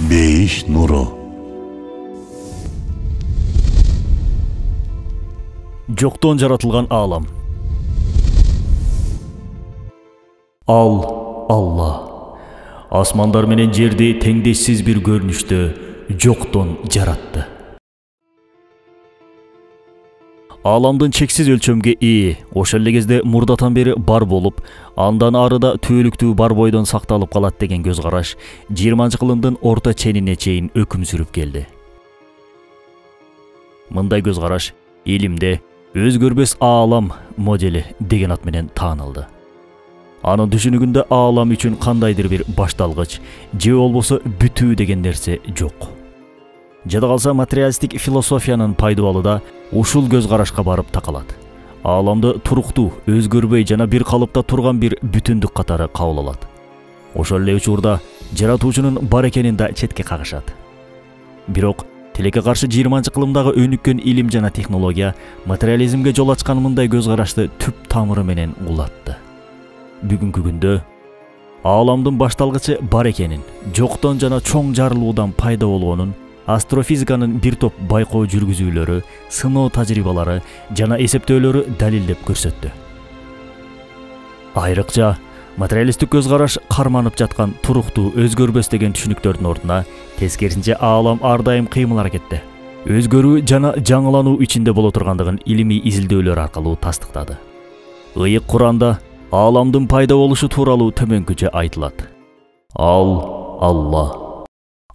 Бейиш нуру. Жоктон жаратылган аалам. Ал Алла. Асмандар менен жерди теңдешсиз бир көрүнүштө жоктон жаратты. Ааламдын чексиз өлчөмгө ээ, ошол эле кезде мурдатан бери бар болуп, андан арыда түбөлүктүү бар бойдон сакталып калат деген көз караш 20-кылымдын орто ченине чейин өкүм сүрүп келди. Мындай көз караш илимде өзгөрбөс аалам модели деген ат менен таанылды. Анын түшүнүгүндө аалам үчүн кандайдыр бир башталгыч же болбосо бүтүү деген нерсе жок. Жада калса материалистик философиянын пайдабалы да ушул көз карашка барып такалат. Ааламды туруктуу, өзгөрбөй жана бир калыпта турган бир бүтүндүк катары кабыл алат. Ошол эле учурда жаратуучунун бар экенин да четке кагышат. Бирок тилекке каршы 20-кылымдагы өнүккөн илим жана технология материализмге жол ачкан мындай көз карашты түп тамыры менен улатты. Бүгүнкү күндө ааламдын башталгычы бар экенин, жоктон жана чоң жарылуудан пайда болгонун астрофизиканын бир топ байкоо жүргүзүүлөрү, сыноо тажрыйбалары жана эсептөөлөрү далилдеп көрсөттү. Айрыкча материалисттик көз караш карманып жаткан туруктуу, өзгөрбөс деген түшүнүктөрдүн ордуна тескерисинче аалам ар дайым кыймыл аракетте, өзгөрүү жана жаңылануу ичинде боло тургандыгын илимий изилдөөлөр аркылуу тастыктады. Ыйык Куранда ааламдын пайда болушу тууралуу төмөнкүчө айтылат. Ал Алла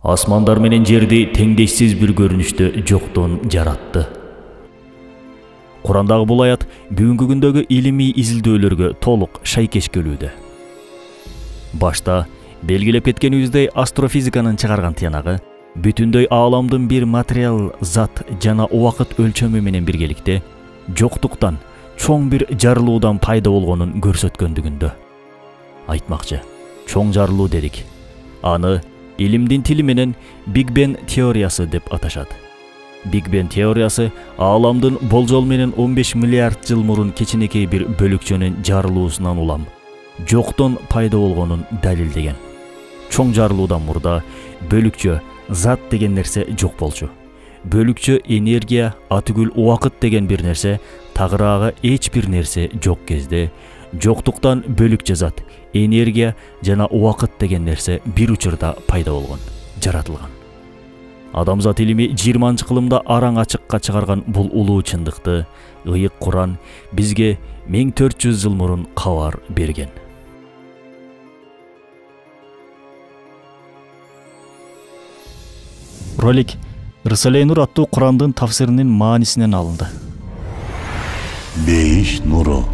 асмандар менен жерди теңдешсиз бир көрүнүштө жоктон жаратты. Курандагы бул аят бүгүнкү күндөгү илимий изилдөөлөргө толук шайкеш келүүдө. Башта белгилеп кеткенибиздей астрофизиканын чыгарган тыянагы бүтүндөй ааламдын бир материал, зат жана убакыт өлчөмү менен биргеликте жоктуктан, чоң бир жарылуудан пайда болгонун көрсөткөндүгүндө. Айтмакчы, чоң жарылуу дедик. Аны илимдин тили менен Биг Бен теориясы деп аташат. Биг Бен теориясы ааламдын болжол менен 15 миллиард жыл мурун кичинекей бир бөлүкчөнүн жарылуусунан улам жоктон пайда болгонун далилдеген. Чоң жарылуудан мурда бөлүкчө, зат деген нерсе жок болчу. Бөлүкчө энергия, атүгүл убакыт деген бир нерсе, тагыраагы эч бир нерсе жок кезде жоктуктан бөлүкчө зат, энергия жана убакыт деген нерсе бир учурда пайда болгон, жаратылган. Адамзат илими 20-кылымда араң ачыкка чыгарган бул улуу чындыкты Ыйык Куран бизге 1400 жыл мурун кабар берген. Ролик Рисале Нур аттуу Курандын тафсиринин маанисинен алынды. Бейиш нуру.